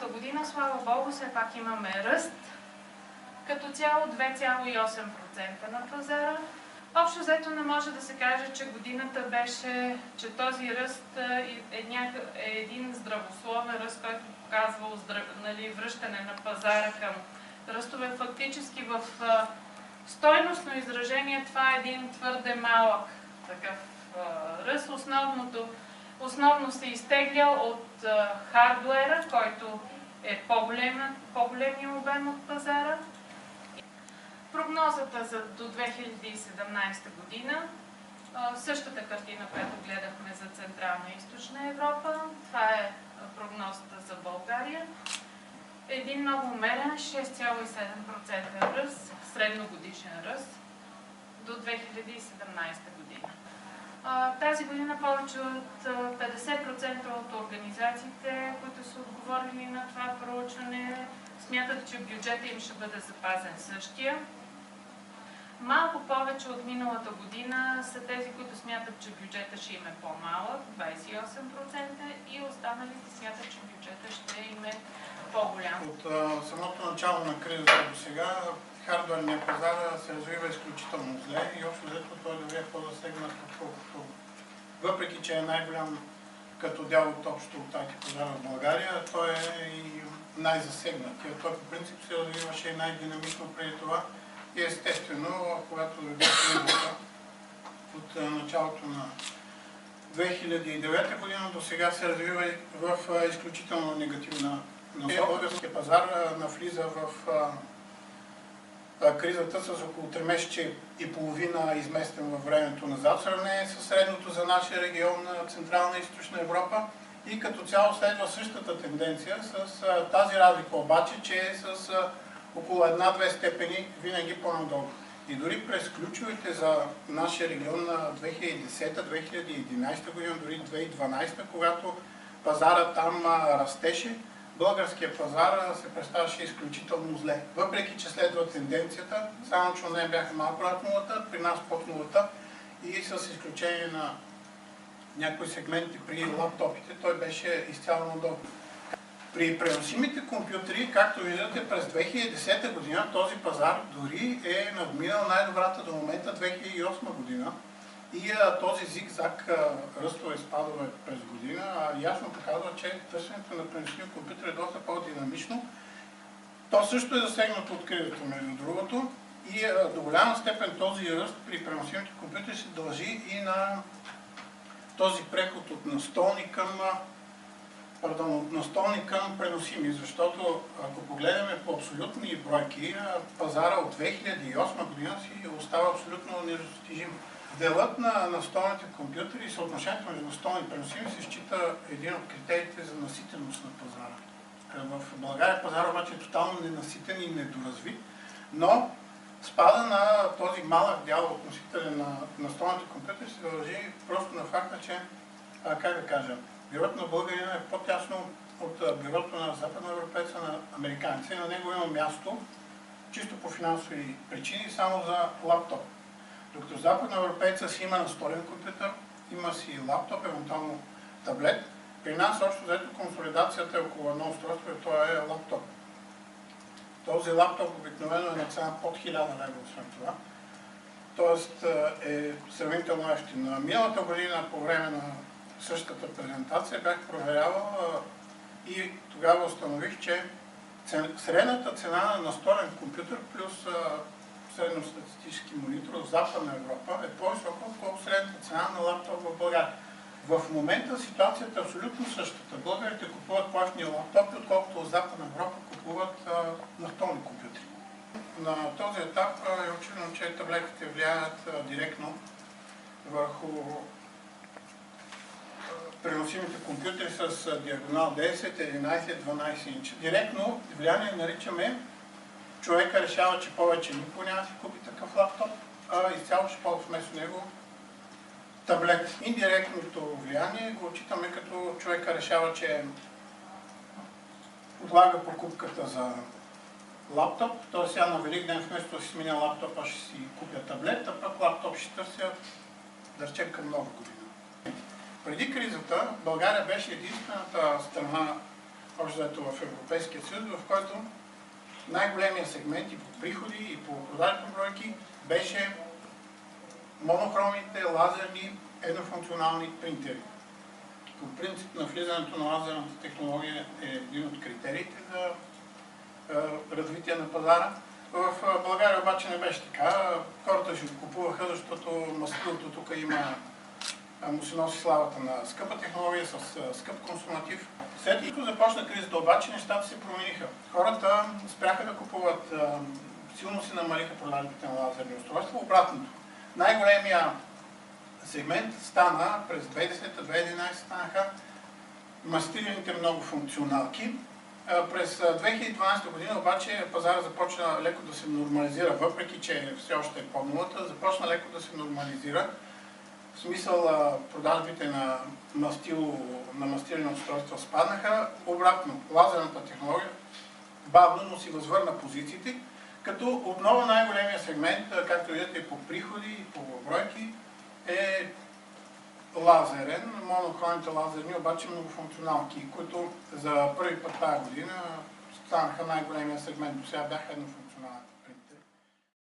миналата година, слава Богу, все пак имаме ръст. Като цяло 2,8% на пазара. Общо взето не може да се каже, че годината беше, че този ръст е един здравословен ръст, който показва връщане на пазара към ръстове. Фактически в стойностно изражение това е един твърде малък такъв ръст. Основно се изтегля от хардуера, който е по-големия обем от пазара. Прогнозата до 2017 година, същата картина, която гледахме за Централна и Източна Европа, това е прогнозата за България. Един много умерен 6,7% ръст, средногодишен ръст до 2017 година. Тази година повече от 50% от организациите, които са отговорили на това проучване, смятат, че бюджета им ще бъде запазен същия. Малко повече от миналата година са тези, които смятат, че бюджета ще им е по-малък, 28%, и останалите смятат, че бюджета ще им е по-голям. От самото начало на кризата до сега хардуерният пазар се развива изключително зле и общо взето той дори е по-засегнат, отколкото въпреки, че е най-голям като дял от общо от тази пазара в България, той е и най-засегнатия. Той по принцип се развиваше и най-динамично преди това. И естествено, когато дойде кризата от началото на 2009 година до сега се развива в изключително негативна насока. Българския пазар навлиза в кризата с около 3 месеца и половина изместен във времето назад, в сравнение с средното за нашия регион на Централна и Източна Европа. И като цяло следва същата тенденция, с тази разлика обаче, че е с около 1-2 степени винаги по-надолу. И дори през ключовите за нашия регион на 2010-2011 година, дори 2012, когато пазара там растеше, българския пазар се представяше изключително зле. Въпреки, че следва тенденцията, само че не бяха малко над нулата, при нас под нулата и с изключение на някои сегменти при лаптопите, той беше изцяло надолу. При преносимите компютри, както виждате, през 2010 година този пазар дори е надминал най-добрата до момента 2008 година и този зигзаг ръстове и спадове през година ясно показва, че търсенето на преносими компютри е доста по-динамично. То също е засегнато от кризата, между другото, и до голяма степен този ръст при преносимите компютри се дължи и на този преход от настолни към преносими, защото ако погледаме по абсолютни бройки, пазара от 2008 година си остава абсолютно недостижим. Делът на настолните компютри и съотношението между настолни и преносими се счита един от критериите за наситеност на пазара. В България пазар обаче е тотално ненаситен и недоразвит, но спада на този малък дял относителен на настолните компютри се дължи просто на факта, че, как да кажа, бюрото на българина е по-тясно от бюрото на западноевропейца на американци. На него има място, чисто по финансови причини, само за лаптоп. Докато западноевропейца си има настолен компютър, има си лаптоп, евентуално таблет. При нас общо взето консолидацията е около едно устройство и това е лаптоп. Този лаптоп обикновено е на цена под 1000 лева, освен това. Тоест е сравнително евтин. Миналата година по време на същата презентация бях проверявал и тогава установих, че средната цена на настолен компютър плюс средностатистически монитор в Западна Европа е по-висока от средната цена на лаптоп в България. В момента ситуацията е абсолютно същата. Българите купуват по-евтини лаптопи, отколкото в Западна Европа купуват настолни компютри. На този етап е очевидно, че таблетите влияят директно върху преносимите компютри с диагонал 10, 11, 12 инча. Директно влияние наричаме човека решава, че повече никога няма да си купи такъв лаптоп, а изцяло ще ползва вместо него таблет. Индиректното влияние го отчитаме като човека решава, че отлага покупката за лаптоп, т.е. сега на Великден вместо да си сменя лаптопа ще си купя таблет, а пък лаптоп ще търся, да речем, към нова година. Преди кризата България беше единствената страна общо взето в Европейския съюз, в който най-големия сегмент и по приходи, и по продажи по бройки беше монохромните, лазерни, еднофункционални принтери. По принцип на влизането на лазерната технология е един от критериите за развитие на пазара. В България обаче не беше така. Хората ще купуваха, защото мастилото тук му се носи славата на скъпа технология с скъп консуматив. След като започна кризата обаче, нещата се промениха. Хората спряха да купуват, силно се намалиха продажбите на лазерни устройства. Обратното. Най-големия сегмент стана през 2010-2011 станаха мастилените многофункционалки. През 2012 година обаче пазара започна леко да се нормализира, въпреки че все още е по-нулата, започна леко да се нормализира. В смисъл продажбите на мастилени устройства спаднаха. Обратно, лазерната технология бавно, но си възвърна позициите, като отново най-големия сегмент, както видите по приходи и по бройки, е лазерен, монохромните лазерни, обаче многофункционалки, които за първи път тази година станаха най-големия сегмент. До сега бяха еднофункционални.